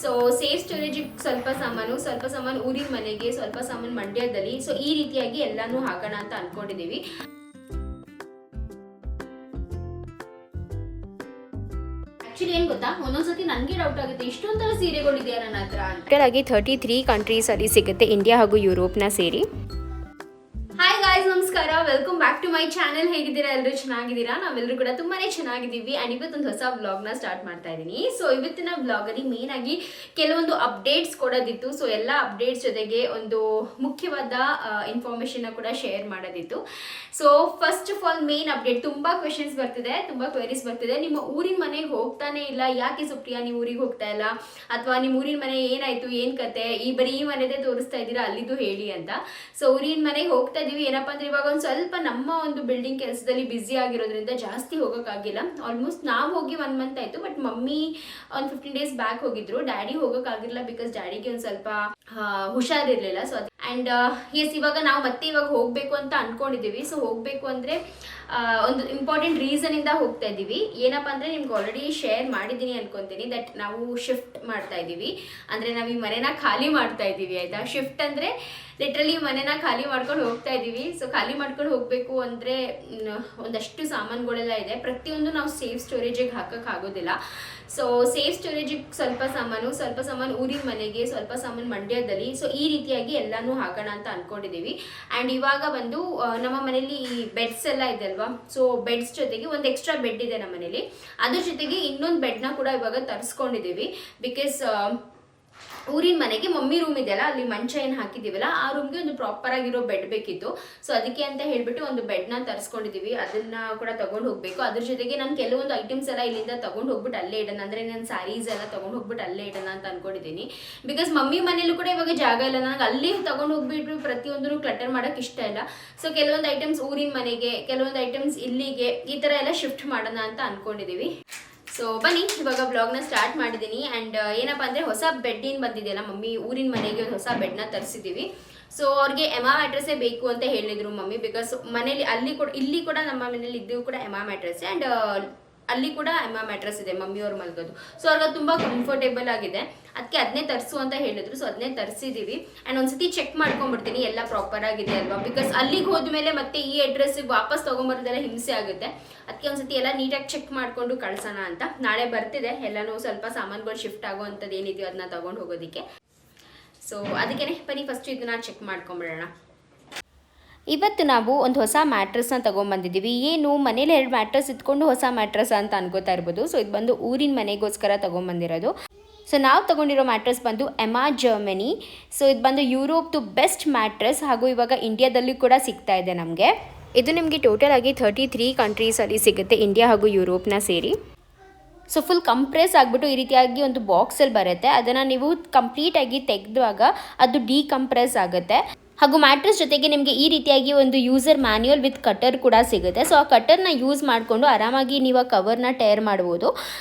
So safe ಸ್ಟೋರೇಜಿಗೆ ಸ್ವಲ್ಪ ಸಾಮಾನು ಊರಿನ ಮನೆಗೆ, ಸ್ವಲ್ಪ ಸಾಮಾನು ಮಂಡ್ಯದಲ್ಲಿ. ಸೊ ಈ ರೀತಿಯಾಗಿ ಎಲ್ಲಾನು ಹಾಕೋಣ ಅಂತ ಅನ್ಕೊಂಡಿದೀವಿ. ಆಕ್ಚುಲಿ ಏನ್ ಗೊತ್ತಾ, ಒಂದೊಂದ್ಸತಿ ನನಗೆ ಡೌಟ್ ಆಗುತ್ತೆ, ಇಷ್ಟೊಂಥರ ಸೀರೆಗಳಿದೆಯಾ ನನ್ನ ಹತ್ರ ಅಂತ. 33 ಕಂಟ್ರೀಸ್ ಅಲ್ಲಿ ಸಿಗುತ್ತೆ, ಇಂಡಿಯಾ ಹಾಗೂ ಯುರೋಪ್ನ ಸೇರಿ. ಹಾಯ್ ಗಾಯ್ಸ್, ನಮಸ್ಕಾರ, welcome back to my channel. ಹೇಗಿದ್ದೀರಾ? ಎಲ್ಲರೂ ಚೆನ್ನಾಗಿದ್ದೀರಾ? ನಾವೆಲ್ಲರೂ ಕೂಡ ತುಂಬಾನೇ ಚೆನ್ನಾಗಿದ್ದೀವಿ. ಅಂಡ್ ಇವತ್ತೊಂದು ಹೊಸ ವ್ಲಾಗ್ನ ಸ್ಟಾರ್ಟ್ ಮಾಡ್ತಾ ಇದ್ದೀನಿ. ಸೊ ಇವತ್ತಿನ ವ್ಲಾಗಲ್ಲಿ ಮೇನ್ ಆಗಿ ಕೆಲವೊಂದು ಅಪ್ಡೇಟ್ಸ್ ಕೊಡೋದಿತ್ತು. ಸೊ ಎಲ್ಲ ಅಪ್ಡೇಟ್ಸ್ ಜೊತೆಗೆ ಒಂದು ಮುಖ್ಯವಾದ ಇನ್ಫಾರ್ಮೇಶನ್ ಕೂಡ ಶೇರ್ ಮಾಡೋದಿತ್ತು. So first of all main update, ತುಂಬಾ ಕ್ವೆಶನ್ಸ್ ಬರ್ತಿದೆ, ತುಂಬಾ ಕ್ವೆರೀಸ್ ಬರ್ತಿದೆ. ನಿಮ್ಮ ಊರಿನ ಮನೆಗೆ ಹೋಗ್ತಾನೆ ಇಲ್ಲ, ಯಾಕೆ ಸುಪ್ರಿಯಾ ನೀವು ಊರಿಗೆ ಹೋಗ್ತಾ ಇಲ್ಲ, ಅಥವಾ ನಿಮ್ಮ ಊರಿನ ಮನೆ ಏನಾಯ್ತು, ಏನ್ ಕತೆ, ಬರೀ ಈ ಮನೆದೇ ತೋರಿಸ್ತಾ ಇದ್ದೀರಾ, ಅಲ್ಲಿದ್ದು ಹೇಳಿ ಅಂತ. ಸೊ ಊರಿನ ಮನೆಗೆ ಹೋಗ್ತಾ ಇದೀವಿ. ಏನಪ್ಪಾ ಅಂದ್ರೆ ಇವಾಗ ಒಂದು ಸ್ವಲ್ಪ ನಮ್ಮ ಒಂದು ಬಿಲ್ಡಿಂಗ್ ಕೆಲಸದಲ್ಲಿ ಬ್ಯುಸಿ ಆಗಿರೋದ್ರಿಂದ ಜಾಸ್ತಿ ಹೋಗೋಕ್ಕಾಗಿಲ್ಲ. ಆಲ್ಮೋಸ್ಟ್ ನಾವು ಹೋಗಿ 1 ಮಂತ್ ಆಯ್ತು, ಬಟ್ ಮಮ್ಮಿ ಒಂದು 15 ಡೇಸ್ ಬ್ಯಾಕ್ ಹೋಗಿದ್ರು. ಡ್ಯಾಡಿ ಹೋಗೋಕ್ಕಾಗಿಲ್ಲ, ಬಿಕಾಸ್ ಡ್ಯಾಡಿಗೆ ಒಂದು ಸ್ವಲ್ಪ ಹುಷಾರಿರ್ಲಿಲ್ಲ. ಸೊ ಅಂಡ್ ಎಸ್, ಇವಾಗ ನಾವು ಮತ್ತೆ ಇವಾಗ ಹೋಗ್ಬೇಕು ಅಂತ ಅನ್ಕೊಂಡಿದೀವಿ. ಸೊ ಹೋಗ್ಬೇಕು ಅಂದ್ರೆ ಒಂದು ಇಂಪಾರ್ಟೆಂಟ್ ರೀಸನ್ ಇಂದ ಹೋಗ್ತಾ ಇದೀವಿ. ಏನಪ್ಪಾ ಅಂದ್ರೆ ನಿಮ್ಗೆ ಆಲ್ರೆಡಿ ಶೇರ್ ಮಾಡಿದೀನಿ ಅನ್ಕೊಂತೀನಿ, ದಟ್ ನಾವು ಶಿಫ್ಟ್ ಮಾಡ್ತಾ ಇದೀವಿ. ಅಂದ್ರೆ ನಾವು ಈ ಮನೆನ ಖಾಲಿ ಮಾಡ್ತಾ ಇದೀವಿ, ಆಯ್ತಾ. ಶಿಫ್ಟ್ ಅಂದ್ರೆ ಲಿಟ್ರಲಿ ಮನೆನ ಖಾಲಿ ಮಾಡ್ಕೊಂಡು ಹೋಗ್ತಾ ಇದೀವಿ. ಸೊ ಖಾಲಿ ಮಾಡ್ಕೊಂಡು ಹೋಗ್ಬೇಕು ಅಂದ್ರೆ ಒಂದಷ್ಟು ಸಾಮಾನುಗಳೆಲ್ಲ ಇದೆ. ಪ್ರತಿಯೊಂದು ನಾವು ಸೇಫ್ ಸ್ಟೋರೇಜಿಗೆ ಹಾಕಕ್ ಆಗೋದಿಲ್ಲ. ಸೊ ಸೇಫ್ ಸ್ಟೋರೇಜಿಗೆ ಸ್ವಲ್ಪ ಸಾಮಾನು ಊರಿನ ಮನೆಗೆ, ಸ್ವಲ್ಪ ಸಾಮಾನು ಮಂಡ್ಯದಲ್ಲಿ. ಸೊ ಈ ರೀತಿಯಾಗಿ ಎಲ್ಲಾನು ಹಾಕೋಣ ಅಂತ ಅನ್ಕೊಂಡಿದೀವಿ. ಅಂಡ್ ಇವಾಗ ಬಂದು ನಮ್ಮ ಮನೇಲಿ ಈ ಬೆಡ್ಸ್ ಎಲ್ಲ ಇದೆ ಅಲ್ವಾ. ಸೊ ಬೆಡ್ಸ್ ಜೊತೆಗೆ ಒಂದು ಎಕ್ಸ್ಟ್ರಾ ಬೆಡ್ ಇದೆ ನಮ್ಮ ಮನೇಲಿ. ಅದ್ರ ಜೊತೆಗೆ ಇನ್ನೊಂದು ಬೆಡ್ನ ಕೂಡ ಇವಾಗ ತರಿಸ್ಕೊಂಡಿದೀವಿ. ಬಿಕಾಸ್ ಊರಿನ ಮನೆಗೆ ಮಮ್ಮಿ ರೂಮ್ ಇದೆಯಲ್ಲ, ಅಲ್ಲಿ ಮಂಚ ಏನು ಹಾಕಿದೀವಲ್ಲ, ಆ ರೂಮ್ಗೆ ಒಂದು ಪ್ರಾಪರ್ ಆಗಿರೋ ಬೆಡ್ ಬೇಕಿತ್ತು. ಸೊ ಅದಕ್ಕೆ ಅಂತ ಹೇಳ್ಬಿಟ್ಟು ಒಂದು ಬೆಡ್ನ ತರಿಸ್ಕೊಂಡಿದೀವಿ. ಅದನ್ನ ಕೂಡ ತಗೊಂಡು ಹೋಗ್ಬೇಕು. ಅದ್ರ ಜೊತೆಗೆ ನಾನು ಕೆಲವೊಂದು ಐಟಮ್ಸ್ ಎಲ್ಲ ಇಲ್ಲಿಂದ ತಗೊಂಡು ಹೋಗ್ಬಿಟ್ಟು ಅಲ್ಲೇ ಇಡೋಣ, ಅಂದ್ರೆ ನನ್ನ ಸ್ಯಾರೀಸ್ ಎಲ್ಲ ತಗೊಂಡು ಹೋಗ್ಬಿಟ್ಟು ಅಲ್ಲೇ ಇಡೋಣ ಅಂತ ಅನ್ಕೊಂಡಿದ್ದೀನಿ. ಬಿಕಾಸ್ ಮಮ್ಮಿ ಮನೇಲೂ ಕೂಡ ಇವಾಗ ಜಾಗ ಇಲ್ಲ, ನನಗೆ ಅಲ್ಲಿ ತಗೊಂಡು ಹೋಗ್ಬಿಟ್ಟು ಪ್ರತಿಯೊಂದನ್ನು ಕ್ಲಟರ್ ಮಾಡಕ್ ಇಷ್ಟ ಇಲ್ಲ. ಸೊ ಕೆಲವೊಂದು ಐಟಮ್ಸ್ ಊರಿನ ಮನೆಗೆ, ಕೆಲವೊಂದು ಐಟಮ್ಸ್ ಇಲ್ಲಿಗೆ, ಈ ತರ ಎಲ್ಲ ಶಿಫ್ಟ್ ಮಾಡೋಣ ಅಂತ ಅನ್ಕೊಂಡಿದೀವಿ. ಸೊ ಬನ್ನಿ, ಇವಾಗ ಬ್ಲಾಗ್ನ ಸ್ಟಾರ್ಟ್ ಮಾಡಿದ್ದೀನಿ. ಆ್ಯಂಡ್ ಏನಪ್ಪ ಅಂದರೆ ಹೊಸ ಬೆಡ್ ಏನು ಬಂದಿದೆಯಲ್ಲ, ಮಮ್ಮಿ ಊರಿನ ಮನೆಗೆ ಒಂದು ಹೊಸ ಬೆಡ್ನ ತರಿಸಿದ್ದೀವಿ. ಸೊ ಅವ್ರಿಗೆ ಎಮಾ ಮ್ಯಾಟ್ರಸ್ಸೇ ಬೇಕು ಅಂತ ಹೇಳಿದರು ಮಮ್ಮಿ. ಬಿಕಾಸ್ ಮನೇಲಿ ಇಲ್ಲಿ ಕೂಡ ನಮ್ಮ ಮನೇಲಿ ಇದ್ದು ಕೂಡ ಎಮಾ ಮ್ಯಾಟ್ರಸ್ಸೇ. ಆ್ಯಂಡ್ ಅಲ್ಲಿ ಕೂಡ ಎಮಾ ಮ್ಯಾಟ್ರಸ್ ಇದೆ ಮಮ್ಮಿಯವ್ರು ಮಲ್ಗೋದು. ಸೊ ಅವ್ರಿಗೆ ತುಂಬ ಕಂಫರ್ಟೇಬಲ್ ಆಗಿದೆ, ಅದಕ್ಕೆ ಅದನ್ನೇ ತರಿಸು ಅಂತ ಹೇಳಿದ್ರು. ಸೊ ಅದನ್ನೇ ತರಿಸಿದ್ದೀವಿ. ಆ್ಯಂಡ್ ಒಂದ್ಸತಿ ಚೆಕ್ ಮಾಡ್ಕೊಂಡ್ಬಿಡ್ತೀನಿ ಎಲ್ಲ ಪ್ರಾಪರ್ ಆಗಿದೆ ಅಲ್ವಾ. ಬಿಕಾಸ್ ಅಲ್ಲಿಗೆ ಹೋದ್ಮೇಲೆ ಮತ್ತೆ ಈ ಅಡ್ರೆಸ್ಸಿಗೆ ವಾಪಸ್ ತೊಗೊಂಬರೋದೆಲ್ಲ ಹಿಂಸೆ ಆಗುತ್ತೆ. ಅದಕ್ಕೆ ಒಂದ್ಸತಿ ಎಲ್ಲ ನೀಟಾಗಿ ಚೆಕ್ ಮಾಡಿಕೊಂಡು ಕಳ್ಸೋಣ ಅಂತ. ನಾಳೆ ಬರ್ತಿದೆ ಎಲ್ಲನೂ ಸ್ವಲ್ಪ ಸಾಮಾನುಗಳು ಶಿಫ್ಟ್ ಆಗೋವಂಥದ್ದು ಏನಿದೆಯೋ ಅದನ್ನ ತೊಗೊಂಡು ಹೋಗೋದಕ್ಕೆ. ಸೊ ಅದಕ್ಕೇ ಬನ್ನಿ ಫಸ್ಟ್ ಇದನ್ನ ಚೆಕ್ ಮಾಡ್ಕೊಂಬಿಡೋಣ. ಇವತ್ತು ನಾವು ಒಂದು ಹೊಸ ಮ್ಯಾಟ್ರಸ್ನ ತೊಗೊಂಬಂದಿದ್ದೀವಿ. ಏನು ಮನೇಲಿ 2 ಮ್ಯಾಟ್ರಸ್ ಇಟ್ಕೊಂಡು ಹೊಸ ಮ್ಯಾಟ್ರಸ್ ಅಂತ ಅನ್ಕೋತಾ ಇರ್ಬೋದು. ಸೊ ಇದು ಬಂದು ಊರಿನ ಮನೆಗೋಸ್ಕರ ತೊಗೊಂಬಂದಿರೋದು. ಸೊ ನಾವು ತೊಗೊಂಡಿರೋ ಮ್ಯಾಟ್ರಸ್ ಬಂದು ಎಮಾ ಜರ್ಮನಿ. ಸೊ ಇದು ಬಂದು ಯುರೋಪ್ದು ಬೆಸ್ಟ್ ಮ್ಯಾಟ್ರಸ್, ಹಾಗೂ ಇವಾಗ ಇಂಡಿಯಾದಲ್ಲಿ ಕೂಡ ಸಿಗ್ತಾ ಇದೆ ನಮಗೆ. ಇದು ನಿಮಗೆ ಟೋಟಲ್ ಆಗಿ 33 ಕಂಟ್ರೀಸಲ್ಲಿ ಸಿಗುತ್ತೆ, ಇಂಡಿಯಾ ಹಾಗೂ ಯುರೋಪ್ನ ಸೇರಿ. ಸೊ ಫುಲ್ ಕಂಪ್ರೆಸ್ ಆಗಿಬಿಟ್ಟು ಈ ರೀತಿಯಾಗಿ ಒಂದು ಬಾಕ್ಸಲ್ಲಿ ಬರುತ್ತೆ. ಅದನ್ನು ನೀವು ಕಂಪ್ಲೀಟಾಗಿ ತೆಗೆದಾಗ ಅದು ಡಿಕಂಪ್ರೆಸ್ ಆಗುತ್ತೆ. ಹಾಗೂ ಮ್ಯಾಟ್ರಸ್ ಜೊತೆಗೆ ನಿಮಗೆ ಈ ರೀತಿಯಾಗಿ ಒಂದು ಯೂಸರ್ ಮ್ಯಾನ್ಯುಯಲ್ ವಿತ್ ಕಟರ್ ಕೂಡ ಸಿಗುತ್ತೆ. ಸೊ ಆ ಕಟರ್ನ ಯೂಸ್ ಮಾಡಿಕೊಂಡು ಆರಾಮಾಗಿ ನೀವು ಆ ಕವರ್ನ ಟೇರ್ ಮಾಡ್ಬೋದು.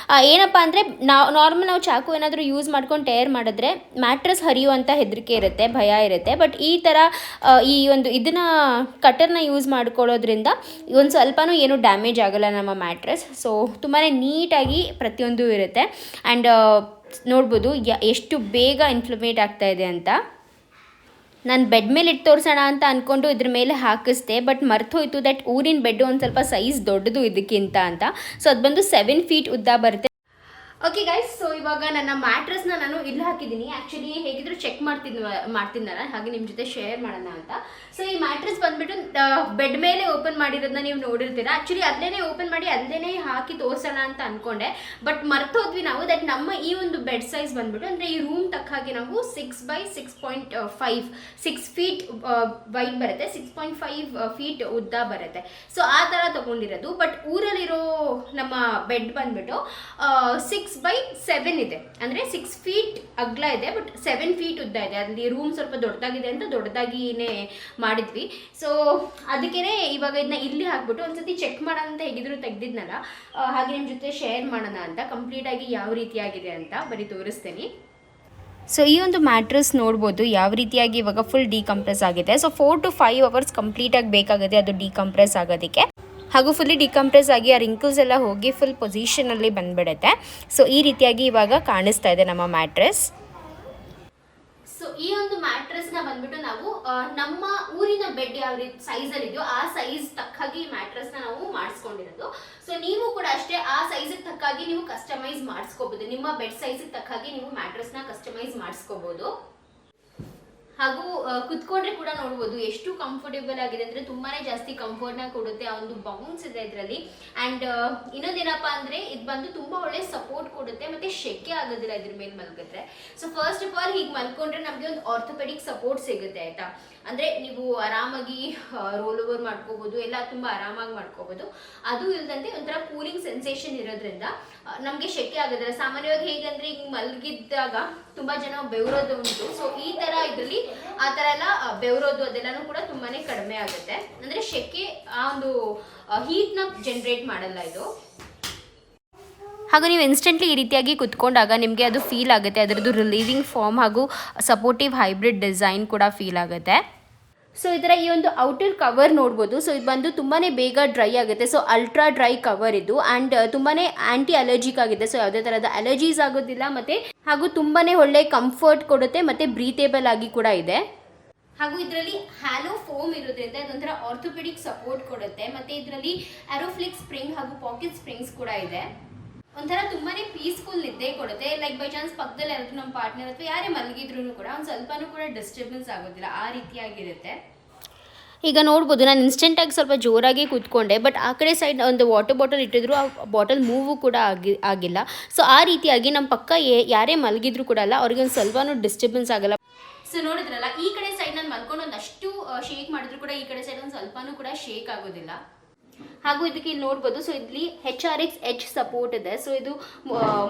ಏನಪ್ಪ ಅಂದರೆ ನಾವು ಚಾಕು ಏನಾದರೂ ಯೂಸ್ ಮಾಡ್ಕೊಂಡು ಟೇರ್ ಮಾಡಿದ್ರೆ ಮ್ಯಾಟ್ರಸ್ ಹರಿಯುವಂಥ ಹೆದರಿಕೆ ಇರುತ್ತೆ, ಭಯ ಇರುತ್ತೆ. ಬಟ್ ಈ ಥರ ಇದನ್ನು ಕಟರ್ನ ಯೂಸ್ ಮಾಡ್ಕೊಳ್ಳೋದ್ರಿಂದ ಒಂದು ಸ್ವಲ್ಪನೂ ಏನೂ ಡ್ಯಾಮೇಜ್ ಆಗೋಲ್ಲ ನಮ್ಮ ಮ್ಯಾಟ್ರಸ್. ಸೊ ತುಂಬಾ ನೀಟಾಗಿ ಪ್ರತಿಯೊಂದು ಇರುತ್ತೆ. ಆ್ಯಂಡ್ ನೋಡ್ಬೋದು ಎಷ್ಟು ಬೇಗ ಇನ್ಫ್ಲಮೇಟ್ ಆಗ್ತಾ ಇದೆ ಅಂತ. ನಾನು ಬೆಡ್ ಮೇಲೆ ಇಟ್ಟು ತೋರಿಸೋಣ ಅಂತ ಅಂದ್ಕೊಂಡು ಇದ್ರ ಮೇಲೆ ಹಾಕಿಸ್ದೆ, ಬಟ್ ಮರ್ತೋಯ್ತು ದಟ್ ಊರಿನ ಬೆಡ್ಡು ಒಂದು ಸ್ವಲ್ಪ ಸೈಜ್ ದೊಡ್ಡದು ಇದಕ್ಕಿಂತ ಅಂತ. ಸೊ ಅದು ಬಂದು 7 ಫೀಟ್ ಉದ್ದ ಬರುತ್ತೆ. ಓಕೆ ಗೈಸ್, ಸೊ ಇವಾಗ ನನ್ನ ಮ್ಯಾಟ್ರಸ್ನ ನಾನು ಇಲ್ಲಿ ಹಾಕಿದ್ದೀನಿ. ಆ್ಯಕ್ಚುಲಿ ಹೇಗಿದ್ರು ಚೆಕ್ ಮಾಡ್ತಿದ್ನಲ್ಲ, ಹಾಗೆ ನಿಮ್ಮ ಜೊತೆ ಶೇರ್ ಮಾಡೋಣ ಅಂತ. ಸೊ ಈ ಮ್ಯಾಟ್ರಸ್ ಬಂದ್ಬಿಟ್ಟು ಬೆಡ್ ಮೇಲೆ ಓಪನ್ ಮಾಡಿರೋದನ್ನ ನೀವು ನೋಡಿರ್ತೀರಾ. ಆ್ಯಕ್ಚುಲಿ ಅಲ್ಲೇ ಓಪನ್ ಮಾಡಿ ಅಲ್ಲೇ ಹಾಕಿ ತೋರಿಸೋಣ ಅಂತ ಅಂದ್ಕೊಂಡೆ, ಬಟ್ ಮರ್ತೋದ್ವಿ ನಾವು ದಟ್ ನಮ್ಮ ಈ ಒಂದು ಬೆಡ್ ಸೈಜ್ ಬಂದ್ಬಿಟ್ಟು, ಅಂದರೆ ಈ ರೂಮ್ ತಕ್ಕ ಹಾಗೆ ನಾವು 6x6.5 6 ಫೀಟ್ ವೈಡ್ ಬರುತ್ತೆ, 6.5 ಫೀಟ್ ಉದ್ದ ಬರುತ್ತೆ. ಸೊ ಆ ಥರ ತೊಗೊಂಡಿರೋದು. ಬಟ್ ಊರಲ್ಲಿರೋ ನಮ್ಮ ಬೆಡ್ ಬಂದ್ಬಿಟ್ಟು 6x7 ಇದೆ, ಅಂದರೆ 6 ಫೀಟ್ ಅಗಲ ಇದೆ, ಬಟ್ 7 ಫೀಟ್ ಉದ್ದ ಇದೆ. ಅಲ್ಲಿ ರೂಮ್ ಸ್ವಲ್ಪ ದೊಡ್ಡದಾಗಿದೆ ಅಂತ ದೊಡ್ಡದಾಗಿನೇ ಮಾಡಿದ್ವಿ. ಸೊ ಅದಕ್ಕೇ ಇವಾಗ ಇದನ್ನ ಇಲ್ಲಿ ಹಾಕ್ಬಿಟ್ಟು ಒಂದ್ಸತಿ ಚೆಕ್ ಮಾಡೋಣ ಅಂತ ಹೇಗಿದ್ರು ತೆಗ್ದಿದ್ನಲ್ಲ, ಹಾಗೆ ನಿಮ್ಮ ಜೊತೆ ಶೇರ್ ಮಾಡೋಣ ಅಂತ. ಕಂಪ್ಲೀಟಾಗಿ ಯಾವ ರೀತಿಯಾಗಿದೆ ಅಂತ ಬರೀ ತೋರಿಸ್ತೀನಿ. ಸೊ ಈ ಒಂದು ಮ್ಯಾಟ್ರಸ್ ನೋಡ್ಬೋದು ಯಾವ ರೀತಿಯಾಗಿ ಇವಾಗ ಫುಲ್ ಡಿಕಂಪ್ರೆಸ್ ಆಗಿದೆ. ಸೊ 4 to 5 hours ಕಂಪ್ಲೀಟಾಗಿ ಬೇಕಾಗುತ್ತೆ ಅದು ಡಿಕಂಪ್ರೆಸ್ ಆಗೋದಕ್ಕೆ. ಹಾಗೂ ಫುಲ್ಲಿ ಡಿಕಂಪ್ರೆಸ್ ಆಗಿ ಆ ರಿಂಕಲ್ಸ್ ಎಲ್ಲ ಹೋಗಿ ಫುಲ್ ಪೊಸಿಷನಲ್ಲಿ ಬಂದುಬಿಡುತ್ತೆ. ಸೊ ಈ ರೀತಿಯಾಗಿ ಇವಾಗ ಕಾಣಿಸ್ತಾ ಇದೆ ನಮ್ಮ ಮ್ಯಾಟ್ರೆಸ್. ಸೊ ಈ ಒಂದು ಮ್ಯಾಟ್ರೆಸ್ನ ಬಂದ್ಬಿಟ್ಟು ನಾವು ನಮ್ಮ ಊರಿನ ಬೆಡ್ ಯಾವ ರೀತಿ ಸೈಜಲ್ಲಿ ಇದೆಯೋ ಆ ಸೈಜ್ ತಕ್ಕಾಗಿ ಮ್ಯಾಟ್ರೆಸ್ನ ನಾವು ಮಾಡಿಸ್ಕೊಂಡಿರೋದು. ಸೊ ನೀವು ಕೂಡ ಅಷ್ಟೇ ಆ ಸೈಜಿಗೆ ತಕ್ಕಾಗಿ ನೀವು ಕಸ್ಟಮೈಸ್ ಮಾಡಿಸ್ಕೋಬಹುದು. ನಿಮ್ಮ ಬೆಡ್ ಸೈಜಿಗೆ ತಕ್ಕಾಗಿ ನೀವು ಮ್ಯಾಟ್ರೆಸ್ನ ಕಸ್ಟಮೈಸ್ ಮಾಡಿಸ್ಕೋಬಹುದು. ಹಾಗೂ ಕುತ್ಕೊಂಡ್ರೆ ಕೂಡ ನೋಡ್ಬೋದು ಎಷ್ಟು ಕಂಫರ್ಟೇಬಲ್ ಆಗಿದೆ ಅಂದರೆ ತುಂಬಾನೇ ಜಾಸ್ತಿ ಕಂಫರ್ಟ್ನ ಕೊಡುತ್ತೆ. ಆ ಒಂದು ಬೌನ್ಸ್ ಇದೆ ಇದರಲ್ಲಿ. ಆ್ಯಂಡ್ ಇನ್ನೊಂದೇನಪ್ಪ ಅಂದರೆ ಇದು ಬಂದು ತುಂಬ ಒಳ್ಳೆ ಸಪೋರ್ಟ್ ಕೊಡುತ್ತೆ ಮತ್ತು ಶೆಕೆ ಆಗೋದಿಲ್ಲ ಇದ್ರ ಮೇಲೆ ಮಲ್ಗಿದ್ರೆ. ಸೊ ಫಸ್ಟ್ ಆಫ್ ಆಲ್ ಹೀಗೆ ಮಲ್ಕೊಂಡ್ರೆ ನಮಗೆ ಒಂದು ಆರ್ಥೋಪೆಡಿಕ್ ಸಪೋರ್ಟ್ ಸಿಗುತ್ತೆ ಆಯಿತಾ. ಅಂದರೆ ನೀವು ಆರಾಮಾಗಿ ರೋಲ್ ಓವರ್ ಮಾಡ್ಕೋಬೋದು, ಎಲ್ಲ ತುಂಬ ಆರಾಮಾಗಿ ಮಾಡ್ಕೋಬೋದು. ಅದು ಇಲ್ಲದಂತೆ ಒಂಥರ ಕೂಲಿಂಗ್ ಸೆನ್ಸೇಷನ್ ಇರೋದ್ರಿಂದ ನಮಗೆ ಶೆಕೆ ಆಗೋದಿಲ್ಲ. ಸಾಮಾನ್ಯವಾಗಿ ಹೇಗಂದರೆ ಈಗ ಮಲಗಿದ್ದಾಗ ತುಂಬ ಜನ ಬೆವರೋದು ಉಂಟು. ಸೊ ಈ ಥರ ಇದರಲ್ಲಿ ಆ ಥರ ಎಲ್ಲ ಬೆವರೋದು ಅದೆಲ್ಲನೂ ಕೂಡ ತುಂಬಾ ಕಡಿಮೆ ಆಗುತ್ತೆ. ಅಂದರೆ ಶೆಕೆ ಆ ಒಂದು ಹೀಟ್ನ ಜನ್ರೇಟ್ ಮಾಡಲ್ಲ ಇದು. ಹಾಗೂ ನೀವು ಇನ್ಸ್ಟೆಂಟ್ಲಿ ಈ ರೀತಿಯಾಗಿ ಕುತ್ಕೊಂಡಾಗ ನಿಮಗೆ ಅದು ಫೀಲ್ ಆಗುತ್ತೆ. ಅದರದ್ದು ರಿಲೀವಿಂಗ್ ಫಾರ್ಮ್ ಹಾಗೂ ಸಪೋರ್ಟಿವ್ ಹೈಬ್ರಿಡ್ ಡಿಸೈನ್ ಕೂಡ ಫೀಲ್ ಆಗುತ್ತೆ. ಸೊ ಇದರ ಈ ಒಂದು ಔಟರ್ ಕವರ್ ನೋಡ್ಬೋದು. ಸೊ ಇದು ಬಂದು ತುಂಬಾ ಬೇಗ ಡ್ರೈ ಆಗುತ್ತೆ. ಸೊ ಅಲ್ಟ್ರಾ ಡ್ರೈ ಕವರ್ ಇದು. ಆ್ಯಂಡ್ ತುಂಬಾ ಆ್ಯಂಟಿ ಅಲರ್ಜಿಕ್ ಆಗಿದೆ. ಸೊ ಯಾವುದೇ ಥರದ ಅಲರ್ಜೀಸ್ ಆಗೋದಿಲ್ಲ ಮತ್ತು ಹಾಗೂ ತುಂಬಾ ಒಳ್ಳೆ ಕಂಫರ್ಟ್ ಕೊಡುತ್ತೆ ಮತ್ತು ಬ್ರೀತೇಬಲ್ ಆಗಿ ಕೂಡ ಇದೆ. ಹಾಗೂ ಇದರಲ್ಲಿ ಹ್ಯಾಲೋ ಫೋಮ್ ಇರೋದ್ರಿಂದ ಇದೊಂಥರ ಆರ್ಥೋಪೆಡಿಕ್ ಸಪೋರ್ಟ್ ಕೊಡುತ್ತೆ. ಮತ್ತು ಇದರಲ್ಲಿ ಆರೋಫ್ಲಿಕ್ ಸ್ಪ್ರಿಂಗ್ ಹಾಗೂ ಪಾಕೆಟ್ ಸ್ಪ್ರಿಂಗ್ಸ್ ಕೂಡ ಇದೆ. ಒಂಥರ ತುಂಬಾ ಪೀಸ್ಫುಲ್ ನಿದ್ದೆ ಕೊಡುತ್ತೆ. ಲೈಕ್ ಬೈ ಚಾನ್ಸ್ ಪಕ್ಕದಲ್ಲಿ ಯಾರಾದರೂ ನಮ್ಮ ಪಾರ್ಟ್ನರ್ ಅಥವಾ ಯಾರೇ ಮಲಗಿದ್ರು ಕೂಡ ಒಂದು ಸ್ವಲ್ಪನೂ ಕೂಡ ಡಿಸ್ಟರ್ಬೆನ್ಸ್ ಆಗೋದಿಲ್ಲ, ಆ ರೀತಿಯಾಗಿರುತ್ತೆ. ಈಗ ನೋಡ್ಬೋದು ನಾನು ಇನ್ಸ್ಟೆಂಟಾಗಿ ಸ್ವಲ್ಪ ಜೋರಾಗಿ ಕೂತ್ಕೊಂಡೆ, ಬಟ್ ಆ ಕಡೆ ಸೈಡ್ ಒಂದು ವಾಟರ್ ಬಾಟಲ್ ಇಟ್ಟಿದ್ರು ಆ ಬಾಟಲ್ ಮೂವು ಕೂಡ ಆಗಿಲ್ಲ. ಸೊ ಆ ರೀತಿಯಾಗಿ ನಮ್ಮ ಪಕ್ಕ ಯಾರೇ ಮಲಗಿದ್ರು ಕೂಡ ಅಲ್ಲ ಅವ್ರಿಗೆ ಒಂದು ಸ್ವಲ್ಪನೂ ಡಿಸ್ಟರ್ಬೆನ್ಸ್ ಆಗಲ್ಲ. ಸೊ ನೋಡಿದ್ರಲ್ಲ, ಈ ಕಡೆ ಸೈಡ್ ನಾನು ಮಲ್ಕೊಂಡು ಒಂದಷ್ಟು ಶೇಕ್ ಮಾಡಿದ್ರು ಕೂಡ ಈ ಕಡೆ ಸೈಡ್ ಒಂದು ಸ್ವಲ್ಪನೂ ಕೂಡ ಶೇಕ್ ಆಗೋದಿಲ್ಲ. ಹಾಗೂ ಇದಕ್ಕೆ ಇಲ್ಲಿ ನೋಡ್ಬೋದು. ಸೊ ಇಲ್ಲಿ HRX ಎಡ್ಜ್ ಸಪೋರ್ಟ್ ಇದೆ. ಸೊ ಇದು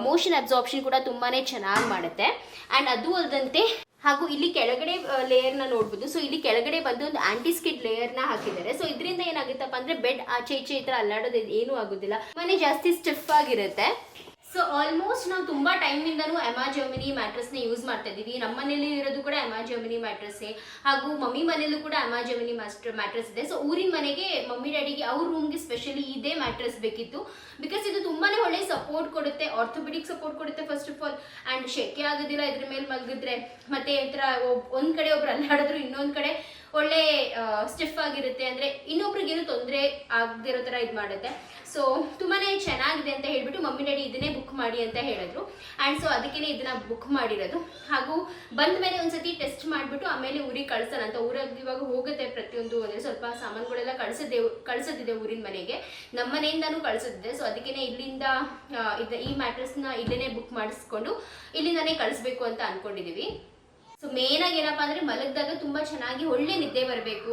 ಮೋಷನ್ ಅಬ್ಸಾರ್ಪ್ಷನ್ ಕೂಡ ತುಂಬಾ ಚೆನ್ನಾಗಿ ಮಾಡುತ್ತೆ. ಆ್ಯಂಡ್ ಅದು ಅಲ್ಲದಂತೆ ಹಾಗೂ ಇಲ್ಲಿ ಕೆಳಗಡೆ ಲೇಯರ್ನ ನೋಡ್ಬೋದು. ಸೊ ಇಲ್ಲಿ ಕೆಳಗಡೆ ಬಂದು ಒಂದು ಆಂಟಿ ಸ್ಕಿಡ್ ಲೇಯರ್ನ ಹಾಕಿದ್ದಾರೆ. ಸೊ ಇದರಿಂದ ಏನಾಗುತ್ತಪ್ಪ ಅಂದರೆ ಬೆಡ್ ಆಚೆ ಈಚೆ ಈ ಥರ ಅಲ್ಲಾಡೋದು ಏನೂ ಆಗೋದಿಲ್ಲ, ತುಂಬಾ ಜಾಸ್ತಿ ಸ್ಟಿಫ್ ಆಗಿರುತ್ತೆ. ಸೊ ಆಲ್ಮೋಸ್ಟ್ ನಾವು ತುಂಬ ಟೈಮಿಂದನೂ ಎಮಾ ಜರ್ಮನಿ ಮ್ಯಾಟ್ರೆಸ್ನ ಯೂಸ್ ಮಾಡ್ತಾ ಇದ್ದೀವಿ. ನಮ್ಮ ಮನೇಲಿ ಇರೋದು ಕೂಡ ಎಮಾ ಜರ್ಮನಿ ಮ್ಯಾಟ್ರೆಸ್ಸೇ. ಹಾಗೂ ಮಮ್ಮಿ ಮನೇಲೂ ಕೂಡ ಎಮಾ ಜರ್ಮನಿ ಮ್ಯಾಟ್ರೆಸ್ ಇದೆ. ಸೊ ಊರಿನ ಮನೆಗೆ ಮಮ್ಮಿ ಡ್ಯಾಡಿಗೆ ಅವ್ರ ರೂಮ್ಗೆ ಸ್ಪೆಷಲಿ ಇದೇ ಮ್ಯಾಟ್ರೆಸ್ ಬೇಕಿತ್ತು. ಬಿಕಾಸ್ ಇದು ತುಂಬಾ ಒಳ್ಳೆ ಸಪೋರ್ಟ್ ಕೊಡುತ್ತೆ, ಆರ್ಥೋಪೆಡಿಕ್ ಸಪೋರ್ಟ್ ಕೊಡುತ್ತೆ ಫಸ್ಟ್ ಆಫ್ ಆಲ್. ಆ್ಯಂಡ್ ಶೆಕೆ ಆಗೋದಿಲ್ಲ ಇದ್ರ ಮೇಲೆ ಮಲಗಿದ್ರೆ. ಮತ್ತು ಈ ಥರ ಒಂದು ಕಡೆ ಒಬ್ರು ಅಲ್ಲಾಡಿದ್ರು ಇನ್ನೊಂದು ಕಡೆ ಒಳ್ಳೆ ಸ್ಟಿಫ್ ಆಗಿರುತ್ತೆ. ಅಂದರೆ ಇನ್ನೊಬ್ರಿಗೇನು ತೊಂದರೆ ಆಗದಿರೋ ಥರ ಇದು ಮಾಡುತ್ತೆ. ಸೊ ತುಂಬಾ ಚೆನ್ನಾಗಿದೆ ಅಂತ ಹೇಳ್ಬಿಟ್ಟು ಮಮ್ಮಿ ಡ್ಯಾಡಿ ಇದನ್ನೇ ಬುಕ್ ಮಾಡಿ ಅಂತ ಹೇಳಿದ್ರು. ಆ್ಯಂಡ್ ಸೊ ಅದಕ್ಕೇ ಇದನ್ನು ಬುಕ್ ಮಾಡಿರೋದು. ಹಾಗೂ ಬಂದ ಮೇಲೆ ಒಂದ್ಸತಿ ಟೆಸ್ಟ್ ಮಾಡಿಬಿಟ್ಟು ಆಮೇಲೆ ಊರಿಗೆ ಕಳ್ಸೋಣ ಅಂತ. ಊರಲ್ಲಿ ಇವಾಗ ಹೋಗುತ್ತೆ ಪ್ರತಿಯೊಂದು, ಅಂದರೆ ಸ್ವಲ್ಪ ಸಾಮಾನುಗಳೆಲ್ಲ ಕಳಿಸೋದಿದೆ ಊರಿನ ಮನೆಗೆ, ನಮ್ಮ ಮನೆಯಿಂದನೂ ಕಳಿಸೋದಿದೆ. ಸೊ ಅದಕ್ಕೇ ಇಲ್ಲಿಂದ ಈ ಮ್ಯಾಟ್ರೆಸ್ನ ಇಲ್ಲೇ ಬುಕ್ ಮಾಡಿಸ್ಕೊಂಡು ಇಲ್ಲಿಂದನೇ ಕಳಿಸ್ಬೇಕು ಅಂತ ಅಂದ್ಕೊಂಡಿದ್ದೀವಿ. ಸೊ ಮೇನಾಗಿ ಏನಪ್ಪ ಅಂದರೆ ಮಲಗಿದಾಗ ತುಂಬ ಚೆನ್ನಾಗಿ ಒಳ್ಳೆ ನಿದ್ದೆ ಬರಬೇಕು,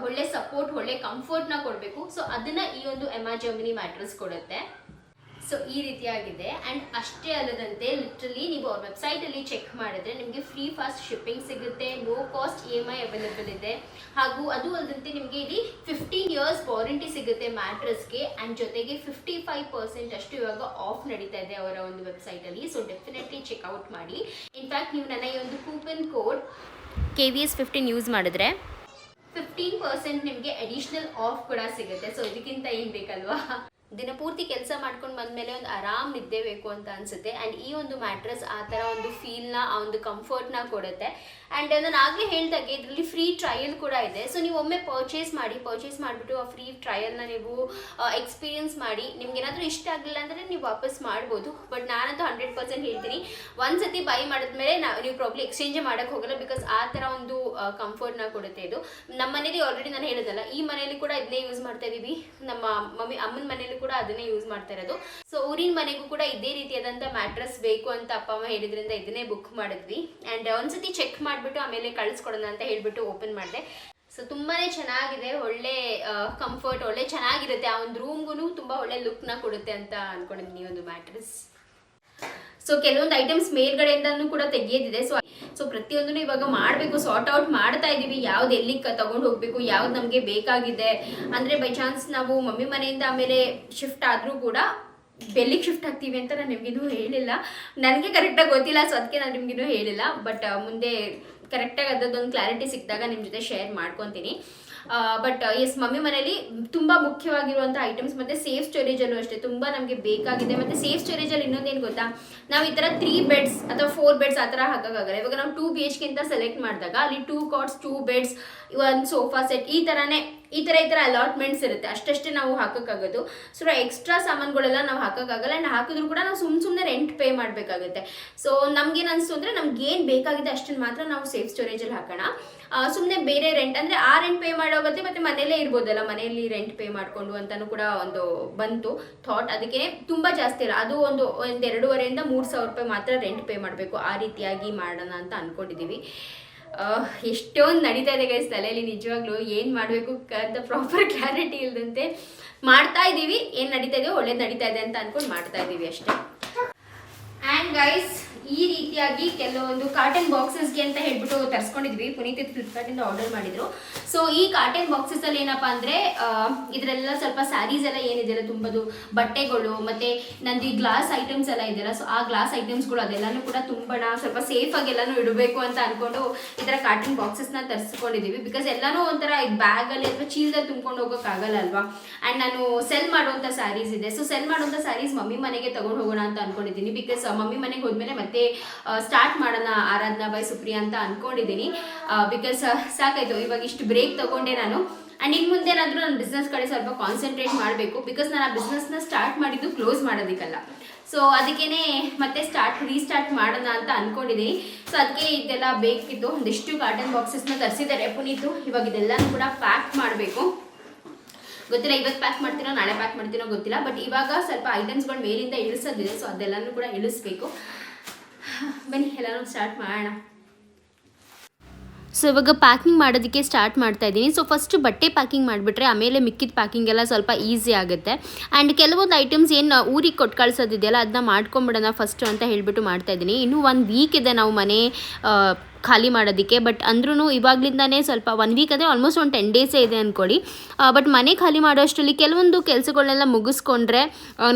ಒಳ್ಳೆ ಸಪೋರ್ಟ್ ಒಳ್ಳೆ ಕಂಫರ್ಟ್ನ ಕೊಡಬೇಕು. ಸೊ ಅದನ್ನು ಈ ಒಂದು ಎಮಾ ಜರ್ಮನಿ ಮ್ಯಾಟ್ರೆಸ್ ಕೊಡುತ್ತೆ. ಸೊ ಈ ರೀತಿಯಾಗಿದೆ. ಆ್ಯಂಡ್ ಅಷ್ಟೇ ಅಲ್ಲದಂತೆ ಲಿಟ್ರಲಿ ನೀವು ಅವ್ರ ವೆಬ್ಸೈಟಲ್ಲಿ ಚೆಕ್ ಮಾಡಿದ್ರೆ ನಿಮಗೆ ಫ್ರೀ ಫಾಸ್ಟ್ ಶಿಪ್ಪಿಂಗ್ ಸಿಗುತ್ತೆ, ನೋ ಕಾಸ್ಟ್ EMI ಅವೈಲೇಬಲ್ ಇದೆ. ಹಾಗೂ ಅದು ಅಲ್ಲದಂತೆ ನಿಮಗೆ ಇಲ್ಲಿ 15 years ವಾರಂಟಿ ಸಿಗುತ್ತೆ ಮ್ಯಾಟ್ರೆಸ್ಗೆ. ಆ್ಯಂಡ್ ಜೊತೆಗೆ 55% ಅಷ್ಟು ಇವಾಗ ಆಫ್ ನಡೀತಾ ಇದೆ ಅವರ ಒಂದು ವೆಬ್ಸೈಟಲ್ಲಿ. ಸೊ ಡೆಫಿನೆಟ್ಲಿ ಚೆಕ್ಔಟ್ ಮಾಡಿ. ಇನ್ಫ್ಯಾಕ್ಟ್ ನೀವು ನನ್ನ ಈ ಒಂದು ಕೂಪನ್ ಕೋಡ್ KVS15 ಯೂಸ್ ಮಾಡಿದ್ರೆ 15% ನಿಮಗೆ ಅಡಿಷ್ನಲ್ ಆಫ್ ಕೂಡ ಸಿಗುತ್ತೆ. ಸೊ ಇದಕ್ಕಿಂತ ಏನು ಬೇಕಲ್ವಾ. ದಿನಪೂರ್ತಿ ಕೆಲಸ ಮಾಡ್ಕೊಂಡು ಬಂದಮೇಲೆ ಒಂದು ಆರಾಮ್ ನಿದ್ದೆ ಬೇಕು ಅಂತ ಅನಿಸುತ್ತೆ. ಆ್ಯಂಡ್ ಈ ಒಂದು ಮ್ಯಾಟ್ರೆಸ್ ಆ ಥರ ಒಂದು ಫೀಲ್ನ, ಆ ಒಂದು ಕಂಫರ್ಟ್ನ ಕೊಡುತ್ತೆ. ಆ್ಯಂಡ್ ನಾನು ಆಗಲೇ ಹೇಳಿದಾಗೆ ಇದರಲ್ಲಿ ಫ್ರೀ ಟ್ರಯಲ್ ಕೂಡ ಇದೆ. ಸೊ ನೀವು ಒಮ್ಮೆ ಪರ್ಚೇಸ್ ಮಾಡಿಬಿಟ್ಟು ಆ ಫ್ರೀ ಟ್ರಯಲ್ನ ನೀವು ಎಕ್ಸ್ಪೀರಿಯನ್ಸ್ ಮಾಡಿ ನಿಮ್ಗೇನಾದರೂ ಇಷ್ಟ ಆಗಲಿಲ್ಲ ಅಂದರೆ ನೀವು ವಾಪಸ್ ಮಾಡ್ಬೋದು. ಬಟ್ ನಾನಂತೂ 100% ಹೇಳ್ತೀನಿ, ಒಂದ್ಸತಿ ಬೈ ಮಾಡಿದ್ಮೇಲೆ ನೀವು ಪ್ರಾಬ್ಲಿ ಎಕ್ಸ್ಚೇಂಜೇ ಮಾಡೋಕ್ಕೆ ಹೋಗಲ್ಲ. ಬಿಕಾಸ್ ಆ ಥರ ಒಂದು ಕಂಫರ್ಟ್ನ ಕೊಡುತ್ತೆ ಇದು. ನಮ್ಮ ಮನೇಲಿ ಆಲ್ರೆಡಿ ನಾನು ಹೇಳಿದಲ್ಲ, ಈ ಮನೇಲಿ ಕೂಡ ಇದನ್ನೇ ಯೂಸ್ ಮಾಡ್ತಾ ಇದ್ದೀವಿ. ನಮ್ಮ ಅಮ್ಮನ ಮನೇಲಿ ಕೂಡ ಅದನ್ನೇ ಯೂಸ್ ಮಾಡ್ತಾ ಇರೋದು. ಸೊ ಊರಿನ ಮನೆಗೂ ಕೂಡ ಇದೇ ರೀತಿಯಾದಂಥ ಮ್ಯಾಟ್ರೆಸ್ ಬೇಕು ಅಂತ ಅಪ್ಪ ಅಮ್ಮ ಹೇಳಿದ್ರಿಂದ ಇದನ್ನೇ ಬುಕ್ ಮಾಡಿದ್ವಿ. ಆ್ಯಂಡ್ ಒಂದ್ಸತಿ ಚೆಕ್ ಮಾಡಿಬಿಟ್ಟು ಆಮೇಲೆ ಕಳಿಸ್ಕೊಡೋಣ ಅಂತ ಹೇಳ್ಬಿಟ್ಟು ಓಪನ್ ಮಾಡಿದೆ. ಸೊ ತುಂಬಾ ಚೆನ್ನಾಗಿದೆ, ಒಳ್ಳೆ ಕಂಫರ್ಟ್, ಒಳ್ಳೆ ಚೆನ್ನಾಗಿರುತ್ತೆ. ಆ ಒಂದು ರೂಮ್ಗೂ ತುಂಬ ಒಳ್ಳೆ ಲುಕ್ನ ಕೊಡುತ್ತೆ ಅಂತ ಅಂದ್ಕೊಂಡಿದ್ದೀನಿ ಈ ಒಂದು ಮ್ಯಾಟ್ರೆಸ್. ಸೊ ಕೆಲವೊಂದು ಐಟಮ್ಸ್ ಮೇಲ್ಗಡೆಯಿಂದನೂ ಕೂಡ ತೆಗಿಯೋದಿದೆ. ಸೊ ಪ್ರತಿಯೊಂದನ್ನು ಇವಾಗ ಮಾಡಬೇಕು, ಸಾರ್ಟ್ ಔಟ್ ಮಾಡ್ತಾ ಇದ್ದೀವಿ. ಯಾವ್ದು ಎಲ್ಲಿಗೆ ತಗೊಂಡು ಹೋಗಬೇಕು, ಯಾವ್ದು ನಮಗೆ ಬೇಕಾಗಿದೆ. ಅಂದರೆ ಬೈ ಚಾನ್ಸ್ ನಾವು ಮಮ್ಮಿ ಮನೆಯಿಂದ ಆಮೇಲೆ ಶಿಫ್ಟ್ ಆದರೂ ಕೂಡ ಎಲ್ಲಿಗೆ ಶಿಫ್ಟ್ ಆಗ್ತೀವಿ ಅಂತ ನಾನು ನಿಮಗಿನ್ನೂ ಹೇಳಿಲ್ಲ. ನನಗೆ ಕರೆಕ್ಟಾಗಿ ಗೊತ್ತಿಲ್ಲ, ಸೊ ಅದಕ್ಕೆ ನಾನು ನಿಮಗಿನ್ನೂ ಹೇಳಿಲ್ಲ. ಬಟ್ ಮುಂದೆ ಕರೆಕ್ಟಾಗಿ ಅದರದ್ದೊಂದು ಕ್ಲಾರಿಟಿ ಸಿಕ್ಕಿದಾಗ ನಿಮ್ಮ ಜೊತೆ ಶೇರ್ ಮಾಡ್ಕೊತೀನಿ. ಬಟ್ ಎಸ್ ಮಮ್ಮಿ ಮನೇಲಿ ತುಂಬ ಮುಖ್ಯವಾಗಿರುವಂಥ ಐಟಮ್ಸ್ ಮತ್ತು ಸೇಫ್ ಸ್ಟೋರೇಜಲ್ಲೂ ಅಷ್ಟೇ ತುಂಬ ನಮಗೆ ಬೇಕಾಗಿದೆ. ಮತ್ತು ಸೇಫ್ ಸ್ಟೋರೇಜಲ್ಲಿ ಇನ್ನೊಂದೇನು ಗೊತ್ತಾ, ನಾವು ಈ ಥರ 3 ಬೆಡ್ಸ್ ಅಥವಾ 4 ಬೆಡ್ಸ್ ಆ ಥರ ಹಾಕೋಕ್ಕಾಗಲ್ಲ. ಇವಾಗ ನಾವು 2 BHK ಅಂತ ಸೆಲೆಕ್ಟ್ ಮಾಡಿದಾಗ ಅಲ್ಲಿ 2 ಕಾಟ್ಸ್ 2 ಬೆಡ್ಸ್ ಒಂದು ಸೋಫಾ ಸೆಟ್ ಈ ಥರ ಅಲಾಟ್ಮೆಂಟ್ಸ್ ಇರುತ್ತೆ, ಅಷ್ಟೇ ನಾವು ಹಾಕೋಕ್ಕಾಗೋದು. ಸೊ ಎಕ್ಸ್ಟ್ರಾ ಸಾಮಾನುಗಳೆಲ್ಲ ನಾವು ಹಾಕೋಕ್ಕಾಗಲ್ಲ. ಆ್ಯಂಡ್ ಹಾಕಿದ್ರು ಕೂಡ ನಾವು ಸುಮ್ಮನೆ ರೆಂಟ್ ಪೇ ಮಾಡಬೇಕಾಗುತ್ತೆ. ಸೊ ನಮ್ಗೇನು ಅನಿಸ್ತು ಅಂದರೆ ನಮ್ಗೇನು ಬೇಕಾಗಿದೆ ಅಷ್ಟನ್ನು ಮಾತ್ರ ನಾವು ಸೇಫ್ ಸ್ಟೋರೇಜಲ್ಲಿ ಹಾಕೋಣ. ಸುಮ್ಮನೆ ಬೇರೆ ರೆಂಟ್ ಅಂದರೆ ಆ ರೆಂಟ್ ಪೇ ಮಾಡೋಗುತ್ತೆ ಮತ್ತು ಮನೆಯಲ್ಲೇ ಇರ್ಬೋದಲ್ಲ, ಮನೆಯಲ್ಲಿ ರೆಂಟ್ ಪೇ ಮಾಡಿಕೊಂಡು ಅಂತಲೂ ಕೂಡ ಒಂದು ಬಂತು ಥಾಟ್. ಅದಕ್ಕೆ ತುಂಬ ಜಾಸ್ತಿ ಇಲ್ಲ, ಅದು ಒಂದು 2,500 3,000 ರೂಪಾಯಿ ಮಾತ್ರ ರೆಂಟ್ ಪೇ ಮಾಡಬೇಕು. ಆ ರೀತಿಯಾಗಿ ಮಾಡೋಣ ಅಂತ ಅಂದ್ಕೊಂಡಿದ್ದೀವಿ. ಎಷ್ಟೊಂದು ನಡೀತಾ ಇದೆ ಗೈಸ್ ತಲೆಯಲ್ಲಿ, ನಿಜವಾಗ್ಲೂ ಏನು ಮಾಡಬೇಕು ಅಂತ ಪ್ರಾಪರ್ ಕ್ಲಾರಿಟಿ ಇಲ್ಲದಂತೆ ಮಾಡ್ತಾ ಇದ್ದೀವಿ. ಏನು ನಡೀತಾ ಇದೆಯೋ ಒಳ್ಳೇದು ನಡೀತಾ ಇದೆ ಅಂತ ಅಂದ್ಕೊಂಡು ಮಾಡ್ತಾ ಇದ್ದೀವಿ ಅಷ್ಟೇ. ಆ್ಯಂಡ್ ಗೈಸ್ ಈ ರೀತಿಯಾಗಿ ಕೆಲವೊಂದು ಕಾಟನ್ ಬಾಕ್ಸಸ್ಗೆ ಅಂತ ಹೇಳ್ಬಿಟ್ಟು ತರಿಸ್ಕೊಂಡಿದ್ವಿ. ಪುನೀತ್ ಫ್ಲಿಪ್ಕಾರ್ಟಿಂದ ಆರ್ಡರ್ ಮಾಡಿದ್ರು. ಸೊ ಈ ಕಾಟನ್ ಬಾಕ್ಸಸಲ್ಲಿ ಏನಪ್ಪ ಅಂದರೆ ಇದರೆಲ್ಲ ಸ್ವಲ್ಪ ಸ್ಯಾರೀಸ್ ಎಲ್ಲ ಏನಿದೆಯಲ್ಲ, ತುಂಬದು ಬಟ್ಟೆಗಳು ಮತ್ತು ನಂದು ಈ ಗ್ಲಾಸ್ ಐಟಮ್ಸ್ ಎಲ್ಲ ಇದೆಯಲ್ಲ, ಸೊ ಆ ಗ್ಲಾಸ್ ಐಟಮ್ಸ್ಗಳು ಅದೆಲ್ಲನೂ ಕೂಡ ತುಂಬಣ ಸ್ವಲ್ಪ ಸೇಫಾಗಿ ಎಲ್ಲನೂ ಇಡಬೇಕು ಅಂತ ಅಂದ್ಕೊಂಡು ಈ ಥರ ಕಾಟನ್ ಬಾಕ್ಸಸ್ನ ತರಿಸ್ಕೊಂಡಿದ್ದೀವಿ. ಬಿಕಾಸ್ ಎಲ್ಲನೂ ಒಂಥರ ಬ್ಯಾಗಲ್ಲಿ ಅಥವಾ ಚೀಲದಲ್ಲಿ ತುಂಬ್ಕೊಂಡು ಹೋಗೋಕ್ಕಾಗಲ್ಲ ಅಲ್ವಾ. ಆ್ಯಂಡ್ ನಾನು ಸೆಲ್ ಮಾಡುವಂಥ ಸ್ಯಾರೀಸ್ ಇದೆ. ಸೊ ಸೆಲ್ ಮಾಡುವಂಥ ಸ್ಯಾರೀಸ್ ಮಮ್ಮಿ ಮನೆಗೆ ತೊಗೊಂಡು ಹೋಗೋಣ ಅಂತ ಅಂದ್ಕೊಂಡಿದ್ದೀನಿ. ಬಿಕಾಸ್ ಮಮ್ಮಿ ಮನೆಗೆ ಹೋದ್ಮೇಲೆ ಮತ್ತೆ ಸ್ಟಾರ್ಟ್ ಮಾಡೋಣ ಆರಾಧನಾ ಬೈ ಸುಪ್ರಿಯಾ ಅಂತ ಅಂದ್ಕೊಂಡಿದ್ದೀನಿ. ಬಿಕಾಸ್ ಸಾಕಾಯಿತು, ಇವಾಗ ಇಷ್ಟು ಬ್ರೇಕ್ ತಗೊಂಡೆ ನಾನು. ಆ್ಯಂಡ್ ಇನ್ನು ಮುಂದೆ ಏನಾದರೂ ನನ್ನ ಬಿಸ್ನೆಸ್ ಕಡೆ ಸ್ವಲ್ಪ ಕಾನ್ಸಂಟ್ರೇಟ್ ಮಾಡಬೇಕು. ಬಿಕಾಸ್ ನಾನು ಆ ಬಿಸ್ನೆಸ್ನ ಸ್ಟಾರ್ಟ್ ಮಾಡಿದ್ದು ಕ್ಲೋಸ್ ಮಾಡೋದಕ್ಕಲ್ಲ. ಸೊ ಅದಕ್ಕೇ ಮತ್ತೆ ರೀಸ್ಟಾರ್ಟ್ ಮಾಡೋಣ ಅಂತ ಅಂದ್ಕೊಂಡಿದ್ದೀನಿ. ಸೊ ಅದಕ್ಕೆ ಇದೆಲ್ಲ ಬೇಕಿತ್ತು. ಒಂದಿಷ್ಟು ಕಾಟನ್ ಬಾಕ್ಸಸ್ನ ತರಿಸಿದ್ದಾರೆ ಪುನೀತು. ಇವಾಗ ಇದೆಲ್ಲನೂ ಕೂಡ ಪ್ಯಾಕ್ ಮಾಡಬೇಕು. ಗೊತ್ತಿಲ್ಲ ಇವತ್ತು ಪ್ಯಾಕ್ ಮಾಡ್ತೀನೋ ನಾಳೆ ಪ್ಯಾಕ್ ಮಾಡ್ತೀನೋ ಗೊತ್ತಿಲ್ಲ. ಬಟ್ ಇವಾಗ ಸ್ವಲ್ಪ ಐಟಮ್ಸ್ಗಳು ಮೇಲಿಂದ ಇಳಿಸೋದಿದೆ. ಸೊ ಅದೆಲ್ಲನೂ ಕೂಡ ಇಳಿಸ್ಬೇಕು. ಬನ್ನಿ ಎಲ್ಲನೂ ಸ್ಟಾರ್ಟ್ ಮಾಡೋಣ. ಸೊ ಇವಾಗ ಪ್ಯಾಕಿಂಗ್ ಮಾಡೋದಕ್ಕೆ ಸ್ಟಾರ್ಟ್ ಮಾಡ್ತಾ ಇದ್ದೀನಿ. ಸೊ ಫಸ್ಟು ಬಟ್ಟೆ ಪ್ಯಾಕಿಂಗ್ ಮಾಡಿಬಿಟ್ರೆ ಆಮೇಲೆ ಮಿಕ್ಕಿದ ಪ್ಯಾಕಿಂಗ್ ಎಲ್ಲ ಸ್ವಲ್ಪ ಈಸಿ ಆಗುತ್ತೆ. ಆ್ಯಂಡ್ ಕೆಲವೊಂದು ಐಟಮ್ಸ್ ಏನು ಊರಿಗೆ ಕೊಟ್ಟು ಕಳ್ಸೋದಿದೆಯಲ್ಲ ಅದನ್ನ ಮಾಡ್ಕೊಂಬಿಡೋಣ ಫಸ್ಟು ಅಂತ ಹೇಳಿಬಿಟ್ಟು ಮಾಡ್ತಾಯಿದ್ದೀನಿ. ಇನ್ನೂ 1 ವೀಕ್ ಇದೆ ನಾವು ಮನೆ ಖಾಲಿ ಮಾಡೋದಕ್ಕೆ. ಬಟ್ ಅಂದ್ರೂ ಇವಾಗಲಿಂದನೇ ಸ್ವಲ್ಪ 1 ವೀಕ್ ಅಂದರೆ ಆಲ್ಮೋಸ್ಟ್ ಒಂದು 10 ಡೇಸೇ ಇದೆ ಅಂದ್ಕೊಳ್ಳಿ. ಬಟ್ ಮನೆ ಖಾಲಿ ಮಾಡೋ ಅಷ್ಟರಲ್ಲಿ ಕೆಲವೊಂದು ಕೆಲಸಗಳನ್ನೆಲ್ಲ ಮುಗಿಸ್ಕೊಂಡ್ರೆ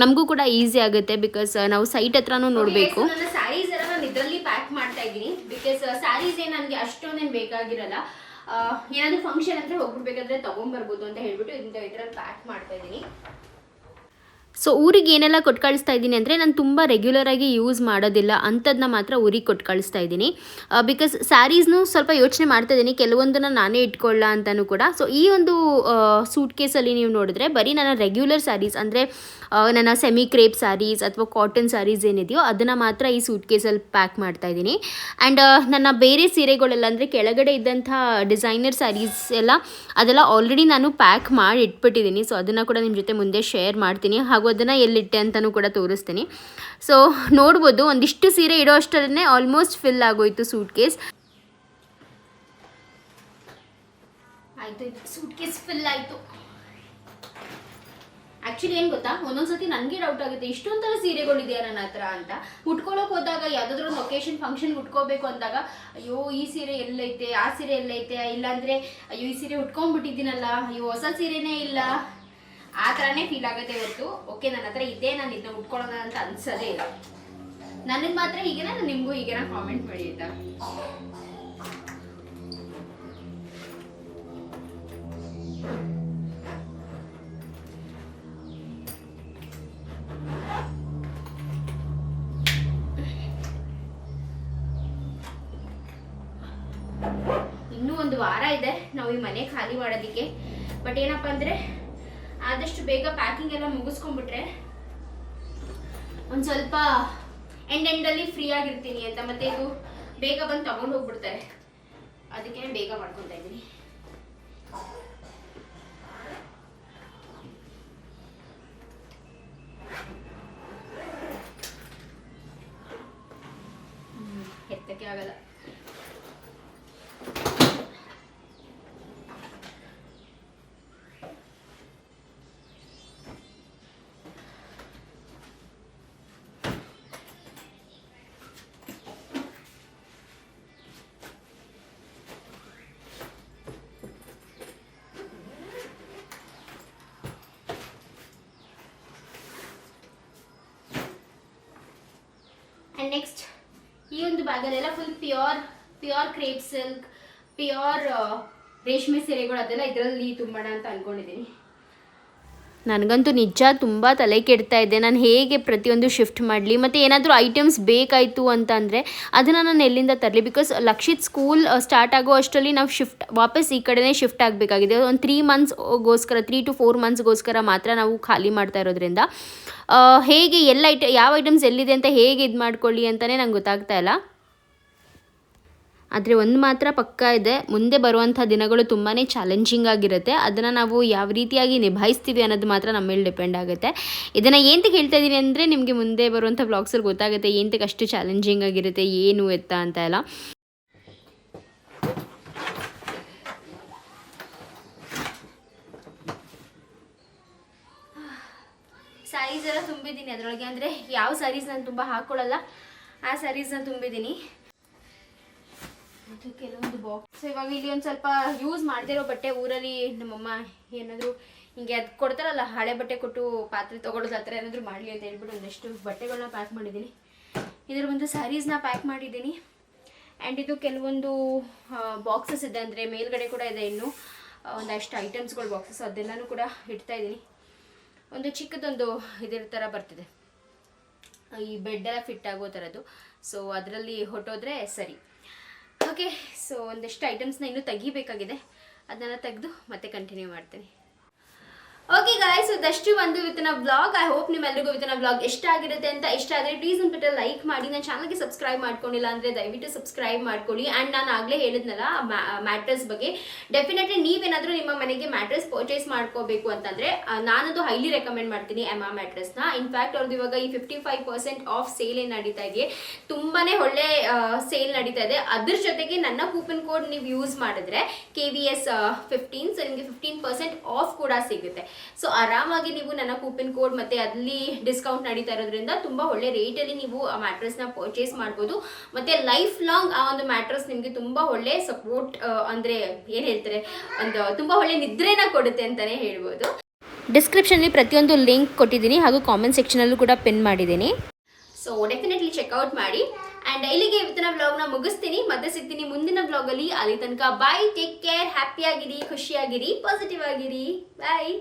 ನಮಗೂ ಕೂಡ ಈಸಿ ಆಗುತ್ತೆ. ಬಿಕಾಸ್ ನಾವು ಸೈಟ್ ಹತ್ರನೂ ನೋಡಬೇಕು. ಸ್ಯಾರೀಸ್ ಎಲ್ಲ ನಾನು ಇದರಲ್ಲಿ ಪ್ಯಾಕ್ ಮಾಡ್ತಾ ಇದ್ದೀನಿ. ಬಿಕಾಸ್ ಸ್ಯಾರೀಸ್ ಏನು ನನಗೆ ಅಷ್ಟೊಂದೇನು ಬೇಕಾಗಿರಲ್ಲ. ಏನಾದರೂ ಫಂಕ್ಷನ್ ಅಂದರೆ ಹೋಗ್ಬಿಡ್ಬೇಕಾದ್ರೆ ತೊಗೊಂಬರ್ಬೋದು ಅಂತ ಹೇಳ್ಬಿಟ್ಟು ಇದರಲ್ಲಿ ಪ್ಯಾಕ್ ಮಾಡ್ತಾ ಇದ್ದೀನಿ. ಸೊ ಊರಿಗೆ ಏನೆಲ್ಲ ಕೊಟ್ಟು ಕಳಿಸ್ತಾ ಇದ್ದೀನಿ ಅಂದರೆ ನಾನು ತುಂಬ ರೆಗ್ಯುಲರಾಗಿ ಯೂಸ್ ಮಾಡೋದಿಲ್ಲ ಅಂಥದ್ದನ್ನ ಮಾತ್ರ ಊರಿಗೆ ಕೊಟ್ಟು ಕಳಿಸ್ತಾ ಇದ್ದೀನಿ. ಬಿಕಾಸ್ ಸ್ಯಾರೀಸ್ನು ಸ್ವಲ್ಪ ಯೋಚನೆ ಮಾಡ್ತಾ ಇದ್ದೀನಿ ಕೆಲವೊಂದನ್ನು ನಾನೇ ಇಟ್ಕೊಳ್ಳ ಅಂತಲೂ ಕೂಡ. ಸೊ ಈ ಒಂದು ಸೂಟ್ ಕೇಸಲ್ಲಿ ನೀವು ನೋಡಿದ್ರೆ ಬರೀ ನನ್ನ ರೆಗ್ಯುಲರ್ ಸ್ಯಾರೀಸ್ ಅಂದರೆ ನನ್ನ ಸೆಮಿ ಕ್ರೇಪ್ ಸ್ಯಾರೀಸ್ ಅಥವಾ ಕಾಟನ್ ಸ್ಯಾರೀಸ್ ಏನಿದೆಯೋ ಅದನ್ನು ಮಾತ್ರ ಈ ಸೂಟ್ ಕೇಸಲ್ಲಿ ಪ್ಯಾಕ್ ಮಾಡ್ತಾ ಇದ್ದೀನಿ. ಆ್ಯಂಡ್ ನನ್ನ ಬೇರೆ ಸೀರೆಗಳೆಲ್ಲ ಅಂದರೆ ಕೆಳಗಡೆ ಇದ್ದಂಥ ಡಿಸೈನರ್ ಸ್ಯಾರೀಸ್ ಎಲ್ಲ ಅದೆಲ್ಲ ಆಲ್ರೆಡಿ ನಾನು ಪ್ಯಾಕ್ ಮಾಡಿ ಇಟ್ಬಿಟ್ಟಿದ್ದೀನಿ. ಸೊ ಅದನ್ನು ಕೂಡ ನಿಮ್ಮ ಜೊತೆ ಮುಂದೆ ಶೇರ್ ಮಾಡ್ತೀನಿ. ಹಾಗೂ ಅದನ್ನು ಎಲ್ಲಿಟ್ಟೆ ಅಂತಲೂ ಕೂಡ ತೋರಿಸ್ತೀನಿ. ಸೊ ನೋಡ್ಬೋದು ಒಂದಿಷ್ಟು ಸೀರೆ ಇಡೋ ಅಷ್ಟರಲ್ಲೇ ಆಲ್ಮೋಸ್ಟ್ ಫಿಲ್ ಆಗೋಯ್ತು ಸೂಟ್ ಕೇಸ್. ಆಯಿತು, ಸೂಟ್ ಕೇಸ್ ಫಿಲ್ ಆಯಿತು. ಆ್ಯಕ್ಚುಲಿ ಏನು ಗೊತ್ತಾ, ಒಂದೊಂದ್ಸತಿ ನನಗೆ ಡೌಟ್ ಆಗುತ್ತೆ ಇಷ್ಟೊಂಥರ ಸೀರೆಗಳಿದೆಯಾ ನನ್ನ ಹತ್ರ ಅಂತ. ಉಟ್ಕೊಳ್ಳೋಕೆ ಹೋದಾಗ ಯಾವುದಾದ್ರೂ ಒಂದು ಒಕೇಶನ್ ಫಂಕ್ಷನ್ಗೆ ಉಟ್ಕೋಬೇಕು ಅಂದಾಗ ಅಯ್ಯೋ ಈ ಸೀರೆ ಎಲ್ಲೈತೆ, ಆ ಸೀರೆ ಎಲ್ಲೈತೆ, ಇಲ್ಲಾಂದರೆ ಅಯ್ಯೋ ಈ ಸೀರೆ ಉಟ್ಕೊಂಡ್ಬಿಟ್ಟಿದ್ದೀನಲ್ಲ, ಅಯ್ಯೋ ಹೊಸ ಸೀರೆನೇ ಇಲ್ಲ, ಆ ಥರನೇ ಫೀಲ್ ಆಗುತ್ತೆ. ಇವತ್ತು ಓಕೆ ನನ್ನ ಹತ್ರ ಇದೆ, ನಾನು ಇದನ್ನ ಉಟ್ಕೊಳ್ಳೋಣ ಅಂತ ಅನ್ಸೋದೇ ಇಲ್ಲ. ನನಗೆ ಮಾತ್ರ ಹೀಗೇನಾ, ನಿಮಗೂ ಹೀಗೇನಾ ಕಾಮೆಂಟ್ ಮಾಡಿ ಆಯ್ತಾ. ಇನ್ನೂ 1 ವಾರ ಇದೆ ನಾವು ಈ ಮನೆ ಖಾಲಿ ಮಾಡೋದಕ್ಕೆ. ಬಟ್ ಏನಪ್ಪ ಅಂದರೆ ಆದಷ್ಟು ಬೇಗ ಪ್ಯಾಕಿಂಗ್ ಎಲ್ಲ ಮುಗಿಸ್ಕೊಂಡ್ಬಿಟ್ರೆ ಒಂದು ಸ್ವಲ್ಪ ಎಂಡಲ್ಲಿ ಫ್ರೀ ಆಗಿರ್ತೀನಿ ಅಂತ. ಮತ್ತು ಇದು ಬೇಗ ಬಂದು ತಗೊಂಡು ಹೋಗ್ಬಿಡ್ತಾರೆ, ಅದಕ್ಕೆ ಬೇಗ ಮಾಡ್ಕೊತಾ ಇದ್ದೀನಿ. ಎತ್ತಕ್ಕೆ ಆಗಲ್ಲ. ಆ್ಯಂಡ್ ನೆಕ್ಸ್ಟ್ ಈ ಒಂದು ಬ್ಯಾಗಲ್ಲೆಲ್ಲ full pure crepe silk, pure ರೇಷ್ಮೆ ಸೀರೆಗಳು ಅದೆಲ್ಲ ಇದರಲ್ಲಿ ತುಂಬೋಣ ಅಂತ ಅಂದ್ಕೊಂಡಿದ್ದೀನಿ. ನನಗಂತೂ ನಿಜ ತುಂಬ ತಲೆ ಕೆಡ್ತಾ ಇದೆ. ನಾನು ಹೇಗೆ ಪ್ರತಿಯೊಂದು ಶಿಫ್ಟ್ ಮಾಡಲಿ, ಮತ್ತು ಏನಾದರೂ ಐಟಮ್ಸ್ ಬೇಕಾಯಿತು ಅಂತಂದರೆ ಅದನ್ನು ನಾನು ಎಲ್ಲಿಂದ ತರಲಿ? ಬಿಕಾಸ್ ಲಕ್ಷಿತ್ ಸ್ಕೂಲ್ ಸ್ಟಾರ್ಟ್ ಆಗೋ ಅಷ್ಟರಲ್ಲಿ ನಾವು ವಾಪಸ್ ಈ ಕಡೆನೇ ಶಿಫ್ಟ್ ಆಗಬೇಕಾಗಿದೆ. ಒಂದು 3 ಮಂತ್ಸ್ಗೋಸ್ಕರ 3 to 4 ಮಂತ್ಸ್ಗೋಸ್ಕರ ಮಾತ್ರ ನಾವು ಖಾಲಿ ಮಾಡ್ತಾ ಇರೋದ್ರಿಂದ ಹೇಗೆ ಯಾವ ಐಟಮ್ಸ್ ಎಲ್ಲಿದೆ ಅಂತ ಹೇಗೆ ಇದು ಮಾಡ್ಕೊಳ್ಳಿ ಅಂತಲೇ ನಂಗೆ ಗೊತ್ತಾಗ್ತಾ ಇಲ್ಲ. ಆದರೆ ಒಂದು ಮಾತ್ರ ಪಕ್ಕ ಇದೆ, ಮುಂದೆ ಬರುವಂಥ ದಿನಗಳು ತುಂಬಾ ಚಾಲೆಂಜಿಂಗ್ ಆಗಿರುತ್ತೆ. ಅದನ್ನು ನಾವು ಯಾವ ರೀತಿಯಾಗಿ ನಿಭಾಯಿಸ್ತೀವಿ ಅನ್ನೋದು ಮಾತ್ರ ನಮ್ಮ ಮೇಲೆ ಡಿಪೆಂಡ್ ಆಗುತ್ತೆ. ಇದನ್ನು ಏನಂತ ಹೇಳ್ತಾ ಇದ್ದೀನಿ ಅಂದರೆ ನಿಮಗೆ ಮುಂದೆ ಬರುವಂಥ ವ್ಲಾಗ್ಸಲ್ಲಿ ಗೊತ್ತಾಗುತ್ತೆ ಏನಂತಕ್ಕೆ ಅಷ್ಟು ಚಾಲೆಂಜಿಂಗ್ ಆಗಿರುತ್ತೆ, ಏನು ಎತ್ತ ಅಂತ ಎಲ್ಲ. ಸ್ಯಾರೀಸ್ ಎಲ್ಲ ತುಂಬಿದ್ದೀನಿ ಅದರೊಳಗೆ. ಅಂದರೆ ಯಾವ ಸ್ಯಾರೀಸ್ ನಾನು ತುಂಬ ಹಾಕ್ಕೊಳ್ಳಲ್ಲ ಆ ಸ್ಯಾರೀಸ್ನ ತುಂಬಿದ್ದೀನಿ. ಅದು ಕೆಲವೊಂದು ಬಾಕ್ಸ್ ಇವಾಗ ಇಲ್ಲಿ ಒಂದು ಸ್ವಲ್ಪ ಯೂಸ್ ಮಾಡ್ತಿರೋ ಬಟ್ಟೆ, ಊರಲ್ಲಿ ನಮ್ಮಮ್ಮ ಏನಾದರೂ ಹಿಂಗೆ ಅದು ಕೊಡ್ತಾರಲ್ಲ ಹಳೆ ಬಟ್ಟೆ ಕೊಟ್ಟು ಪಾತ್ರೆ ತೊಗೊಳೋದು ಆ ಥರ ಏನಾದರೂ ಮಾಡಲಿ ಅಂತ ಹೇಳ್ಬಿಟ್ಟು ಒಂದಷ್ಟು ಬಟ್ಟೆಗಳನ್ನ ಪ್ಯಾಕ್ ಮಾಡಿದ್ದೀನಿ. ಇದರ ಒಂದು ಸ್ಯಾರೀಸ್ನ ಪ್ಯಾಕ್ ಮಾಡಿದ್ದೀನಿ. ಆ್ಯಂಡ್ ಇದು ಕೆಲವೊಂದು ಬಾಕ್ಸಸ್ ಇದೆ, ಅಂದರೆ ಮೇಲ್ಗಡೆ ಕೂಡ ಇದೆ ಇನ್ನೂ ಒಂದಷ್ಟು ಐಟಮ್ಸ್ಗಳು ಬಾಕ್ಸಸ್, ಅದೆಲ್ಲನೂ ಕೂಡ ಇಡ್ತಾ ಇದ್ದೀನಿ. ಒಂದು ಚಿಕ್ಕದೊಂದು ಇದ್ರ ಥರ ಬರ್ತಿದೆ, ಈ ಬೆಡ್ಡೆಲ್ಲ ಫಿಟ್ ಆಗೋ ಥರದ್ದು. ಸೊ ಅದರಲ್ಲಿ ಹೊಟ್ಟೋದ್ರೆ ಸರಿ. ಓಕೆ, ಸೊ ಒಂದಷ್ಟು ಐಟಮ್ಸ್ನ ಇನ್ನೂ ತೆಗಿಬೇಕಾಗಿದೆ, ಅದನ್ನೆಲ್ಲ ತೆಗೆದು ಮತ್ತೆ ಕಂಟಿನ್ಯೂ ಮಾಡ್ತೀನಿ. ಓಕೆ ಗಾಯ್ಸ್, ಅದಷ್ಟು ಒಂದು ಇವತ್ತಿನ ಬ್ಲಾಗ್. ಐ ಹೋಪ್ ನಿಮ್ಮೆಲ್ಲರಿಗೂ ಇವತ್ತಿನ ಬ್ಲಾಗ್ ಇಷ್ಟ ಆಗಿರುತ್ತೆ ಅಂತ. ಇಷ್ಟ ಆದರೆ ಪ್ಲೀಸ್ ಒಂದು ಬಿಟ್ಟು ಲೈಕ್ ಮಾಡಿ. ನನ್ನ ಚಾನಲ್ಗೆ ಸಬ್ಸ್ಕ್ರೈಬ್ ಮಾಡ್ಕೊಂಡಿಲ್ಲ ಅಂದರೆ ದಯವಿಟ್ಟು ಸಬ್ಸ್ಕ್ರೈಬ್ ಮಾಡ್ಕೊಳ್ಳಿ. ಆ್ಯಂಡ್ ನಾನು ಆಗಲೇ ಹೇಳಿದ್ನಲ್ಲ ಮ್ಯಾಟ್ರೆಸ್ ಬಗ್ಗೆ, ಡೆಫಿನೆಟ್ಲಿ ನೀವೇನಾದರೂ ನಿಮ್ಮ ಮನೆಗೆ ಮ್ಯಾಟ್ರೆಸ್ ಪರ್ಚೇಸ್ ಮಾಡ್ಕೋಬೇಕು ಅಂತಂದರೆ ನಾನದು ಹೈಲಿ ರೆಕಮೆಂಡ್ ಮಾಡ್ತೀನಿ ಎಮಾ ಮ್ಯಾಟ್ರೆಸ್ನ. ಇನ್ಫ್ಯಾಕ್ಟ್ ಅವ್ರದ್ದು ಇವಾಗ ಈ 55% ಆಫ್ ಸೇಲ್ ಏನು ನಡೀತಾ ಇದೆ, ತುಂಬಾ ಒಳ್ಳೆ ಸೇಲ್ ನಡೀತಾ ಇದೆ. ಅದ್ರ ಜೊತೆಗೆ ನನ್ನ ಕೂಪನ್ ಕೋಡ್ ನೀವು ಯೂಸ್ ಮಾಡಿದ್ರೆ KVS 15, ಸೊ ನಿಮಗೆ 15% ಆಫ್ ಕೂಡ ಸಿಗುತ್ತೆ. ಸೊ ಆರಾಮಾಗಿ ನೀವು ನನ್ನ ಕೂಪನ್ ಕೋಡ್ ಮತ್ತೆ ಅಲ್ಲಿ ಡಿಸ್ಕೌಂಟ್ ನಡೀತಾ ಇರೋದ್ರಿಂದ ತುಂಬಾ ಒಳ್ಳೆ ರೇಟಲ್ಲಿ ನೀವು ಆ ಮ್ಯಾಟ್ರೆಸ್ನ ಪರ್ಚೇಸ್ ಮಾಡ್ಬೋದು. ಮತ್ತೆ ಲೈಫ್ ಲಾಂಗ್ ಆ ಒಂದು ಮ್ಯಾಟ್ರೆಸ್ ನಿಮಗೆ ತುಂಬಾ ಒಳ್ಳೆ ಸಪೋರ್ಟ್, ಅಂದರೆ ಏನು ಹೇಳ್ತಾರೆ, ಒಂದು ತುಂಬಾ ಒಳ್ಳೆ ನಿದ್ರೆನ ಕೊಡುತ್ತೆ ಅಂತಾನೆ ಹೇಳ್ಬೋದು. ಡಿಸ್ಕ್ರಿಪ್ಷನಲ್ಲಿ ಪ್ರತಿಯೊಂದು ಲಿಂಕ್ ಕೊಟ್ಟಿದ್ದೀನಿ, ಹಾಗೂ ಕಾಮೆಂಟ್ ಸೆಕ್ಷನಲ್ಲೂ ಕೂಡ ಪಿನ್ ಮಾಡಿದ್ದೀನಿ. ಸೊ ಡೆಫಿನೆಟ್ಲಿ ಚೆಕ್ಔಟ್ ಮಾಡಿ. ಆ್ಯಂಡ್ ಇಲ್ಲಿಗೆ ಇವತ್ತಿನ ವ್ಲಾಗ್ನ ಮುಗಿಸ್ತೀನಿ. ಮತ್ತೆ ಸಿಗ್ತೀನಿ ಮುಂದಿನ ವ್ಲಾಗಲ್ಲಿ. ಅಲ್ಲಿ ತನಕ ಬಾಯ್, ಟೇಕ್ ಕೇರ್, ಹ್ಯಾಪಿಯಾಗಿರಿ, ಖುಷಿಯಾಗಿರಿ, ಪಾಸಿಟಿವ್ ಆಗಿರಿ, ಬಾಯ್.